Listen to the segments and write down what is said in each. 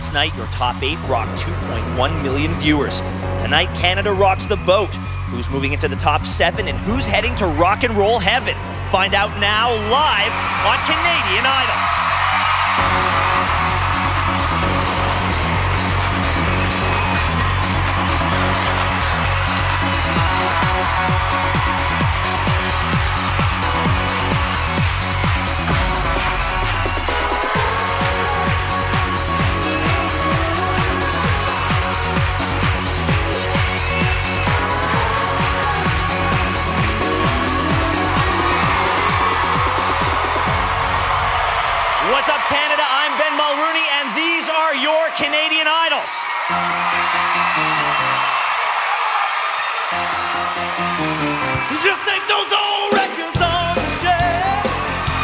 Last night, your top 8 rocked 2.1 million viewers. Tonight, Canada rocks the boat. Who's moving into the top 7 and who's heading to rock and roll heaven? Find out now, live on Canadian Idol. What's up, Canada? I'm Ben Mulrooney, and these are your Canadian Idols. Just take those old records on the shelf.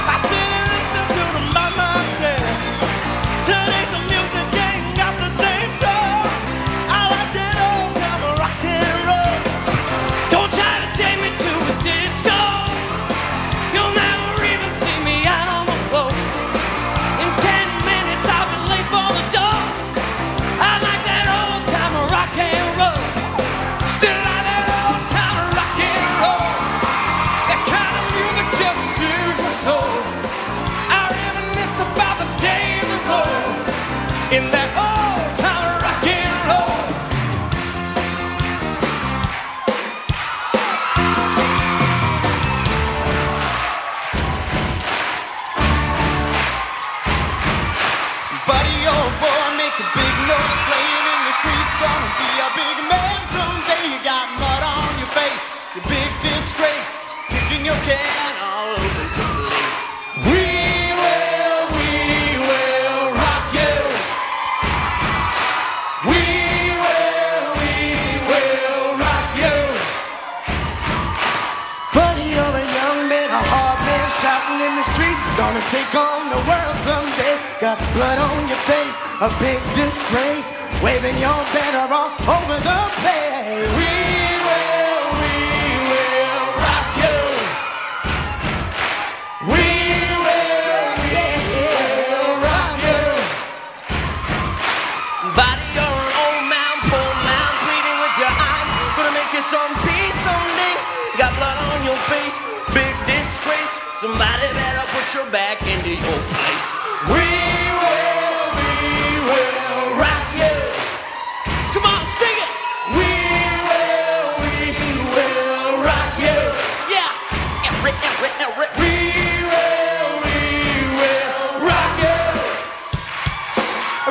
I sit and listen to them by myself. Today's the music ain't got the same soul. I like that old time of rock and roll. Don't try to take me to a disco. You'll never even see me out on the floor. In 10 minutes I'll be late for the door. I like that old time of rock and roll. Still like that old time of rock and roll. That kind of music just soothes my soul. I reminisce about the days of old in that old time of rock and roll. Buddy, old boy, make a big noise, playing in the streets, gonna be a big man someday. You got mud on your face, you big disgrace, kicking your can all over the place. We will rock you. We will rock you. Buddy, you're a young man, a hard man, shouting in the streets, gonna take on the world someday. Got blood on your face, a big disgrace, waving your banner all over the place. We will rock you. We will rock you. Buddy, you're an old man, poor man, pleading with your eyes, gonna make you some peace someday. Got blood on your face, big disgrace, somebody better put your back into your place. We will rock you. Come on, sing it! We will rock you. Yeah! We will rock you.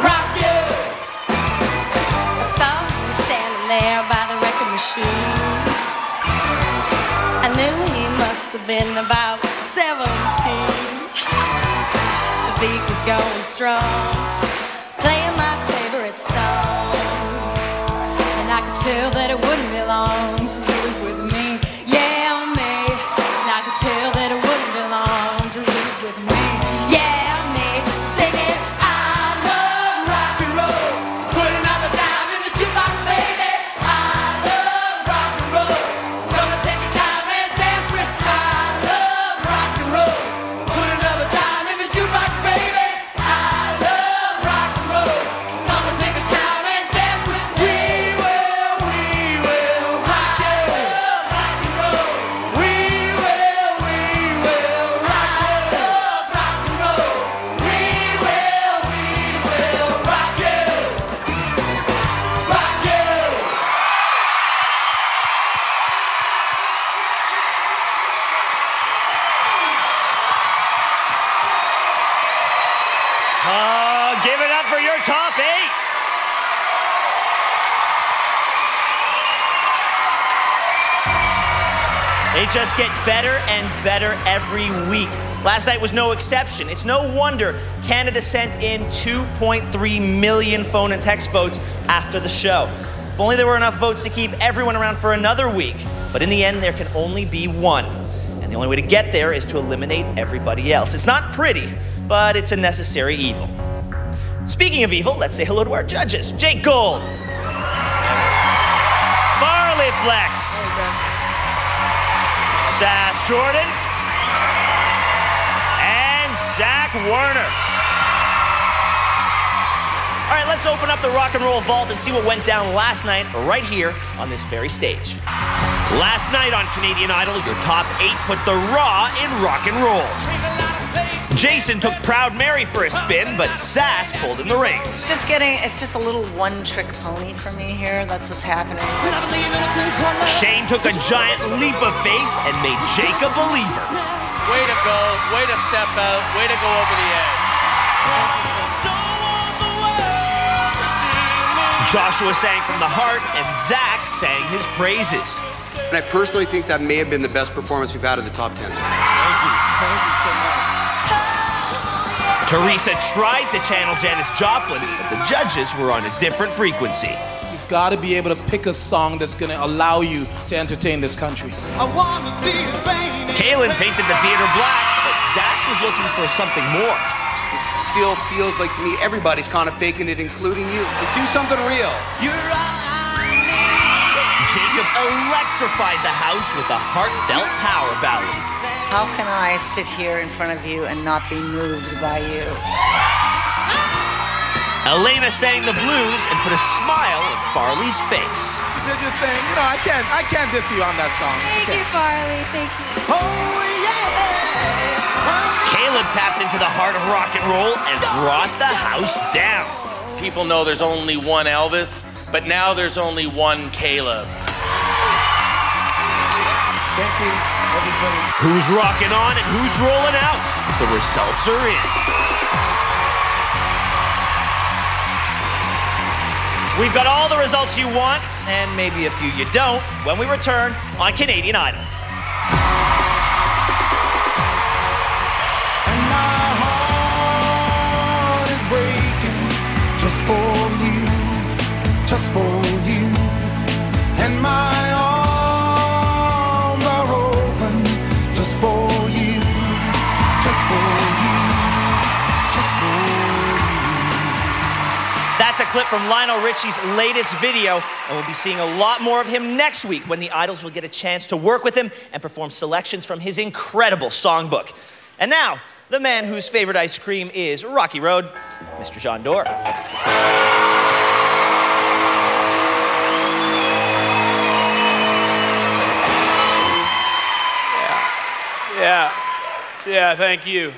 Rock you. I saw him standing there by the record machine. I knew he must have been about 17. The beat was going strong, playing my favorite song. And I could tell that it wouldn't be long till he was with me. Yeah, me. And I could tell that it wouldn't be long till he was with me. Yeah, me. Singing, I love rock and roll. So put another dime in the jukebox, baby. I love rock and roll. It's gonna take your time and dance with. I love rock and roll. Put another dime in the jukebox, baby. I love rock and roll. It's gonna take your time and dance with. We will rock you. Rock and roll. We will rock you. Love rock and roll. We will rock you. Rock you. Give it up for your top 8. They just get better and better every week. Last night was no exception. It's no wonder Canada sent in 2.3 million phone and text votes after the show. If only there were enough votes to keep everyone around for another week. But in the end, there can only be one. And the only way to get there is to eliminate everybody else. It's not pretty, but it's a necessary evil. Speaking of evil, let's say hello to our judges. Jake Gold. Farley Flex. Sass Jordan. And Zach Werner. All right, let's open up the Rock and Roll Vault and see what went down last night right here on this very stage. Last night on Canadian Idol, your top 8 put the raw in rock and roll. Jason took Proud Mary for a spin, but Sass pulled in the reins. It's just a little one-trick pony for me here. That's what's happening. Shane took a giant leap of faith and made Jake a believer. Way to go, way to step out, way to go over the edge. Joshua sang from the heart, and Zach sang his praises. And I personally think that may have been the best performance we've had of the top 10. Thank you. Thank you so much. Teresa tried to channel Janis Joplin, but the judges were on a different frequency. You've got to be able to pick a song that's going to allow you to entertain this country. I want to see it painted. Kaylin painted the theater black, but Zach was looking for something more. It still feels like to me everybody's kind of faking it, including you. Like, do something real. You're all I need. Jacob electrified the house with a heartfelt power ballad. How can I sit here in front of you and not be moved by you? Elena sang the blues and put a smile on Farley's face. You did your thing. You know, I can't diss you on that song. Thank you, Farley. Thank you. Oh, yeah. Caleb tapped into the heart of rock and roll and brought the house down. People know there's only one Elvis, but now there's only one Caleb. Thank you, everybody. Who's rocking on and who's rolling out? The results are in. We've got all the results you want, and maybe a few you don't, when we return on Canadian Idol. And my heart is breaking just for you, just for you. And my arms are open just for you, just for you, just for you. That's a clip from Lionel Richie's latest video, and we'll be seeing a lot more of him next week when the Idols will get a chance to work with him and perform selections from his incredible songbook. And now, the man whose favorite ice cream is Rocky Road, Mr. John Doerr. Yeah, thank you.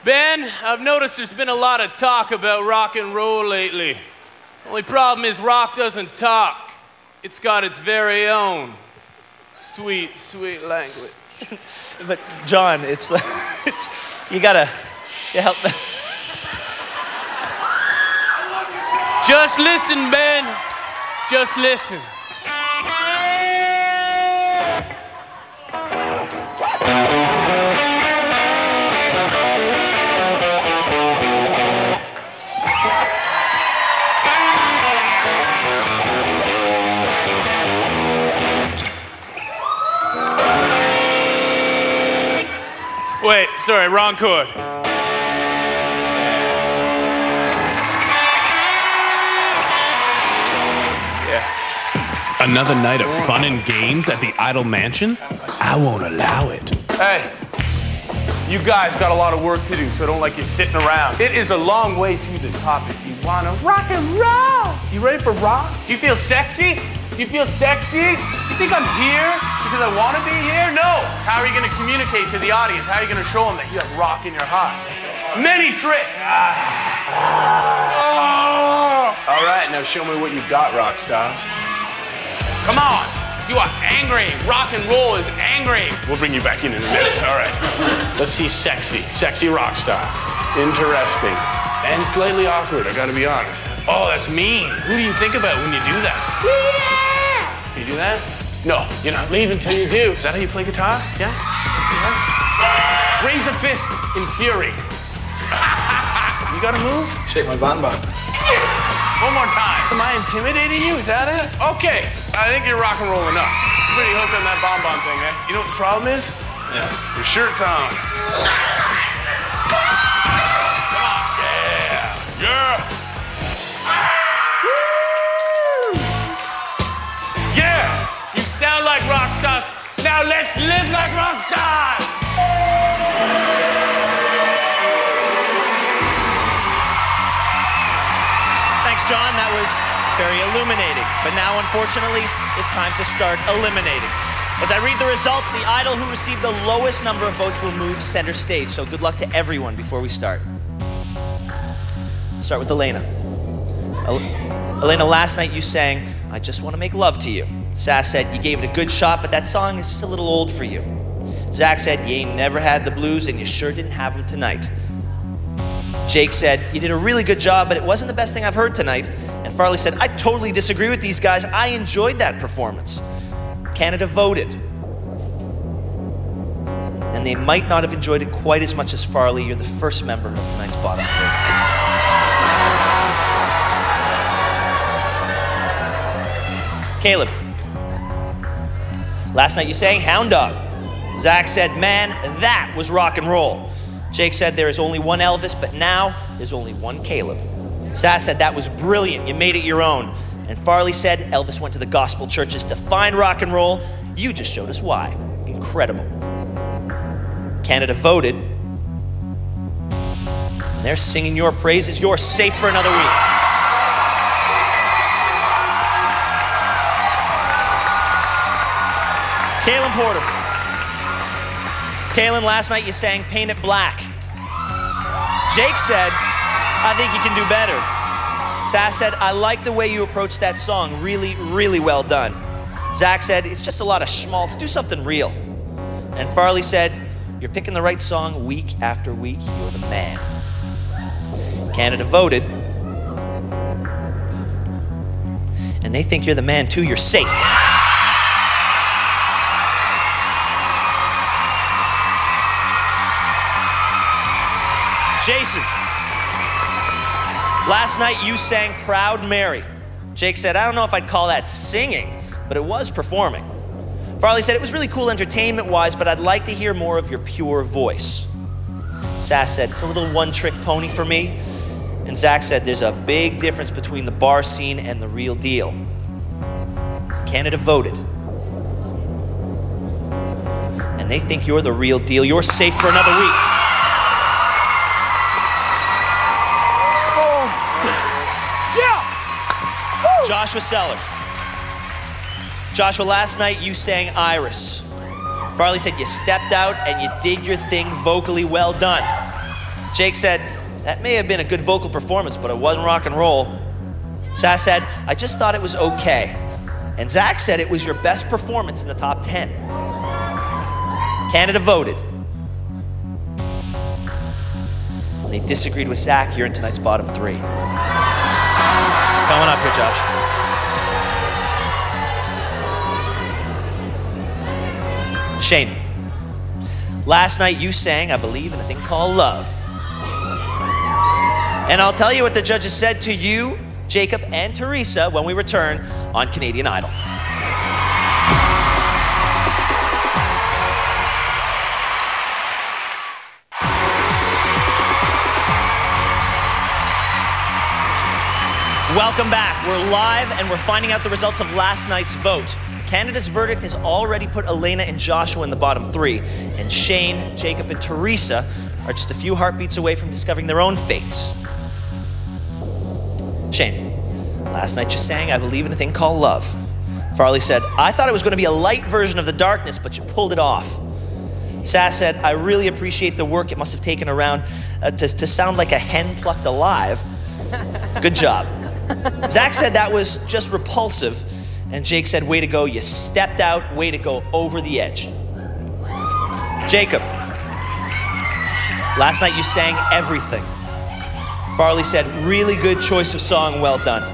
Ben, I've noticed there's been a lot of talk about rock and roll lately. Only problem is rock doesn't talk. It's got its very own sweet, sweet language. But John, it's you gotta help. Just listen, Ben. Just listen. Wait, sorry, wrong chord. Another night of fun and games at the Idol Mansion? I won't allow it. Hey, you guys got a lot of work to do, so don't like you sitting around. It is a long way to the top if you wanna rock and roll. You ready for rock? Do you feel sexy? Do you feel sexy? You think I'm here because I wanna be here? No. How are you gonna communicate to the audience? How are you gonna show them that you have rock in your heart? Many tricks. All right, now show me what you got, rock stars. Come on. You are angry. Rock and roll is angry. We'll bring you back in a minute. All right. Let's see sexy rock star. Interesting. And slightly awkward, I gotta be honest. Oh, that's mean. Who do you think about when you do that? Yeah! You do that? No, you're not leaving till you do. Is that how you play guitar? Yeah? Raise a fist in fury. You gotta move? Shake my bonbon. One more time. Am I intimidating you? Is that it? Okay. I think you're rock and roll enough. Pretty hooked on that bonbon thing, eh? You know what the problem is? Yeah. Your shirt's on. Come on. Yeah. Yeah. Yeah. You sound like rock stars. Now let's live like rock stars. Very illuminating. But now, unfortunately, it's time to start eliminating. As I read the results, the idol who received the lowest number of votes will move center stage. So good luck to everyone before we start. Let's start with Elena. Elena, last night you sang, "I Just Want to Make Love to You." Sass said, "You gave it a good shot, but that song is just a little old for you." Zach said, "You ain't never had the blues and you sure didn't have them tonight." Jake said, "You did a really good job, but it wasn't the best thing I've heard tonight." And Farley said, "I totally disagree with these guys. I enjoyed that performance." Canada voted. And they might not have enjoyed it quite as much as Farley. You're the first member of tonight's bottom three. Caleb. Last night you sang Hound Dog. Zach said, "Man, that was rock and roll." Jake said, "There is only one Elvis, but now there's only one Caleb." Sass said, "That was brilliant. You made it your own." And Farley said, "Elvis went to the gospel churches to find rock and roll. You just showed us why." Incredible. Canada voted. They're singing your praises. You're safe for another week. Kaylin Porter. Kaylin, last night you sang "Paint It Black." Jake said, "I think you can do better." Sass said, "I like the way you approached that song. Really, really well done." Zach said, "It's just a lot of schmaltz. Do something real." And Farley said, "You're picking the right song week after week. You're the man." Canada voted. And they think you're the man too. You're safe. Jason. Last night you sang "Proud Mary." Jake said, "I don't know if I'd call that singing, but it was performing." Farley said, "It was really cool entertainment-wise, but I'd like to hear more of your pure voice." Sass said, "It's a little one-trick pony for me." And Zach said, "There's a big difference between the bar scene and the real deal." Canada voted. And they think you're the real deal. You're safe for another week. Joshua Seller. Joshua, last night you sang "Iris." Farley said, "You stepped out and you did your thing vocally. Well done." Jake said, "That may have been a good vocal performance, but it wasn't rock and roll." Sass said, "I just thought it was okay." And Zach said it was your best performance in the top 10. Canada voted. And they disagreed with Zach. You're in tonight's bottom three. Coming up here, Josh. Shane. Last night you sang "I Believe in a Thing Called Love." And I'll tell you what the judges said to you, Jacob, and Teresa when we return on Canadian Idol. Welcome back. We're live and we're finding out the results of last night's vote. Canada's verdict has already put Elena and Joshua in the bottom three, and Shane, Jacob, and Teresa are just a few heartbeats away from discovering their own fates. Shane, last night you sang "I Believe in a Thing Called Love." Farley said, "I thought it was going to be a light version of The Darkness, but you pulled it off." Sass said, "I really appreciate the work it must have taken around to sound like a hen plucked alive. Good job." Zach said that was just repulsive, and Jake said, "Way to go, you stepped out, way to go over the edge." Jacob, last night you sang "Everything." Farley said, "Really good choice of song, well done."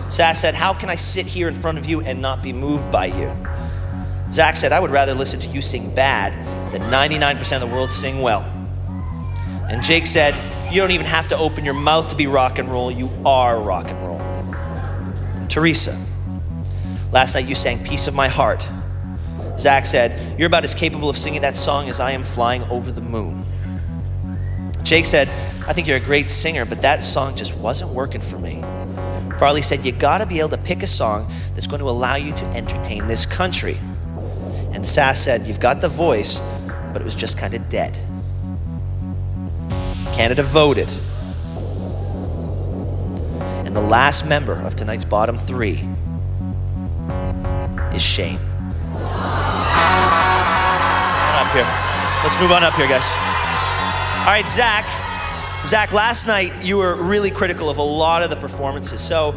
Sass said, "How can I sit here in front of you and not be moved by you?" Zach said, "I would rather listen to you sing bad than 99% of the world sing well." And Jake said, "You don't even have to open your mouth to be rock and roll. You are rock and roll." Teresa, last night you sang "Piece of My Heart." Zach said, "You're about as capable of singing that song as I am flying over the moon." Jake said, "I think you're a great singer, but that song just wasn't working for me." Farley said, "You gotta be able to pick a song that's going to allow you to entertain this country." And Sass said, "You've got the voice, but it was just kind of dead." Canada voted. And the last member of tonight's bottom three is Shane. Come on up here. Let's move on up here, guys. All right, Zach. Zach, last night you were really critical of a lot of the performances. So,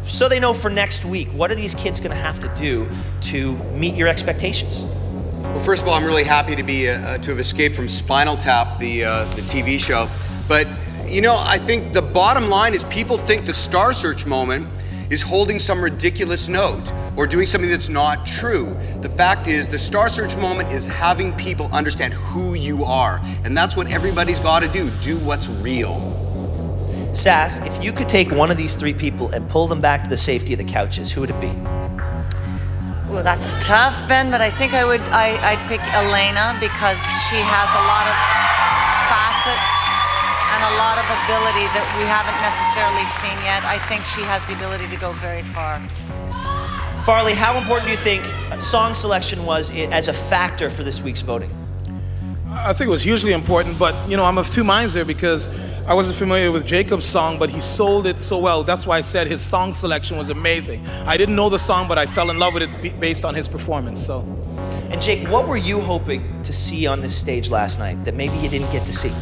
so they know for next week, what are these kids going to have to do to meet your expectations? Well, first of all, I'm really happy to be to have escaped from Spinal Tap, the TV show. But I think the bottom line is people think the Star Search moment is holding some ridiculous note or doing something that's not true. The fact is, the Star Search moment is having people understand who you are, and that's what everybody's got to do. Do what's real. Sass, if you could take one of these three people and pull them back to the safety of the couches, who would it be? Well, that's tough, Ben, but I think I'd pick Elena because she has a lot of facets and a lot of ability that we haven't necessarily seen yet. I think she has the ability to go very far. Farley, how important do you think song selection was as a factor for this week's voting? I think it was hugely important, but I'm of two minds there because I wasn't familiar with Jacob's song, but he sold it so well. That's why I said his song selection was amazing. I didn't know the song, but I fell in love with it based on his performance. So. And Jake, what were you hoping to see on this stage last night that maybe you didn't get to see?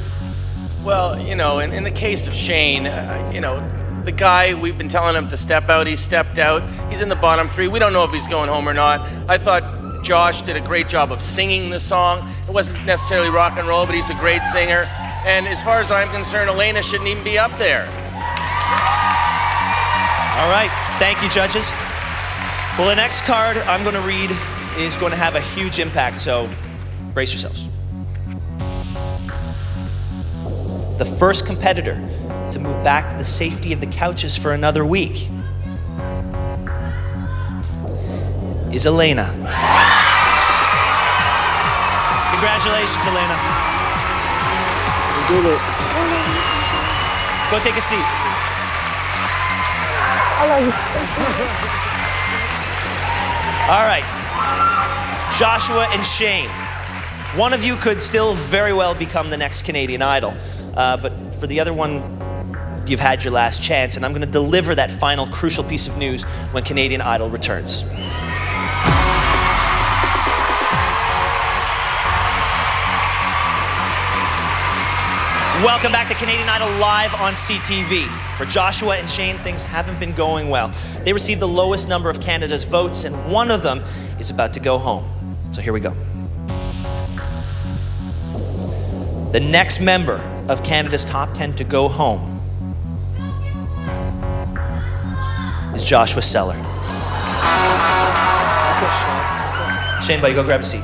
Well, in the case of Shane, the guy, we've been telling him to step out, he stepped out. He's in the bottom three. We don't know if he's going home or not. I thought Josh did a great job of singing the song. It wasn't necessarily rock and roll, but he's a great singer. And as far as I'm concerned, Elena shouldn't even be up there. All right, thank you, judges. Well, the next card I'm going to read is going to have a huge impact, so brace yourselves. The first competitor to move back to the safety of the couches for another week is Elena. Congratulations, Elena. We did it. Go take a seat. I love you. All right. Joshua and Shane. One of you could still very well become the next Canadian Idol. But for the other one, you've had your last chance, and I'm going to deliver that final crucial piece of news when Canadian Idol returns. Welcome back to Canadian Idol live on CTV. For Joshua and Shane, things haven't been going well. They received the lowest number of Canada's votes, and one of them is about to go home. So here we go. The next member of Canada's top 10 to go home is Joshua Seller. Shane, buddy, go grab a seat.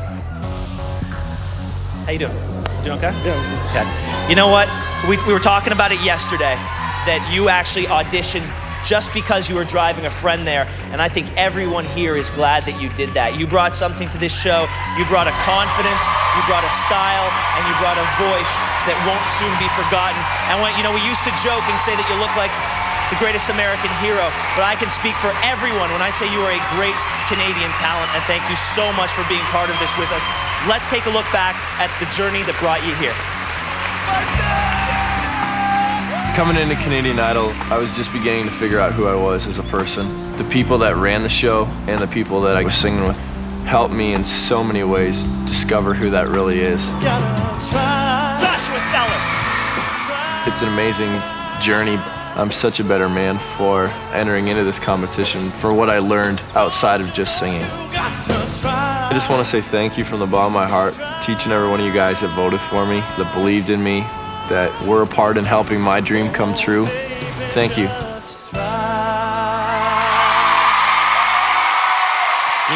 How you doing? You doing okay? Yeah. Okay. You know what? We were talking about it yesterday, that you actually auditioned just because you were driving a friend there, and I think everyone here is glad that you did that. You brought something to this show. You brought a confidence, you brought a style, and you brought a voice that won't soon be forgotten. And when, we used to joke and say that you look like the greatest American hero, but I can speak for everyone when I say you are a great Canadian talent, and thank you so much for being part of this with us. Let's take a look back at the journey that brought you here. Coming into Canadian Idol, I was just beginning to figure out who I was as a person. The people that ran the show and the people that I was singing with helped me in so many ways discover who that really is. Joshua Seller. It's an amazing journey. I'm such a better man for entering into this competition, for what I learned outside of just singing. I just want to say thank you from the bottom of my heart to each and every one of you guys that voted for me, that believed in me, that were a part in helping my dream come true. Thank you. You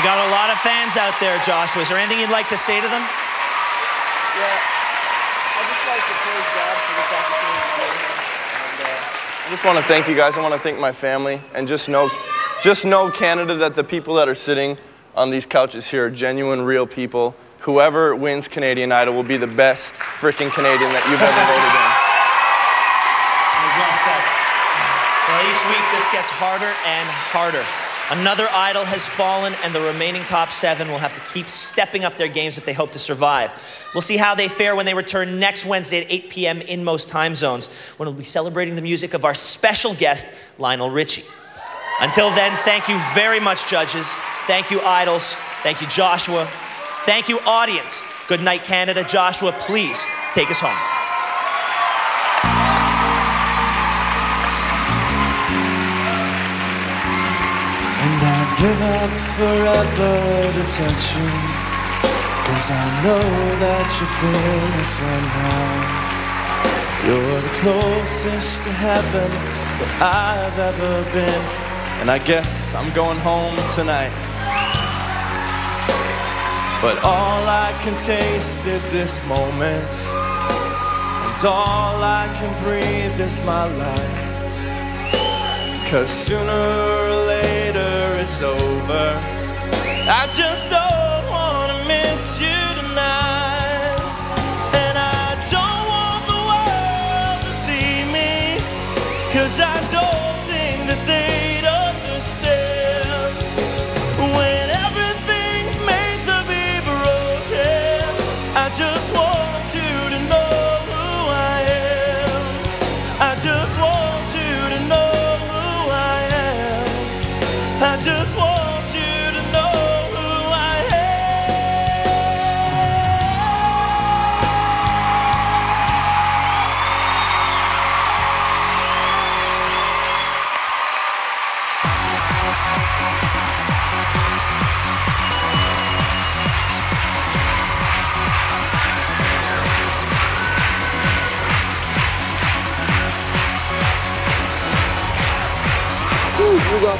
got a lot of fans out there, Joshua. Is there anything you'd like to say to them? Yeah, I'd just like to praise God for this opportunity to be here. And, I just want to thank you guys. I want to thank my family, and just know Canada, that the people that are sitting on these couches here are genuine, real people. Whoever wins Canadian Idol will be the best freaking Canadian that you've ever voted in. Well said. Well, each week this gets harder and harder. Another idol has fallen, and the remaining top 7 will have to keep stepping up their games if they hope to survive. We'll see how they fare when they return next Wednesday at 8 p.m. in most time zones, when we'll be celebrating the music of our special guest, Lionel Richie. Until then, thank you very much, judges. Thank you, idols. Thank you, Joshua. Thank you, audience. Good night, Canada. Joshua, please take us home. And I'd give up forever to touch you, 'cause I know that you feel me somehow. You're the closest to heaven that I've ever been, and I guess I'm going home tonight. But all I can taste is this moment, and all I can breathe is my life. 'Cause sooner or later it's over. I just don't wanna miss you tonight. And I don't want the world to see me, 'cause I don't think that they'd understand. When everything's made to be broken, I just want you to know who I am. I just want you to know I just want you to know who I You got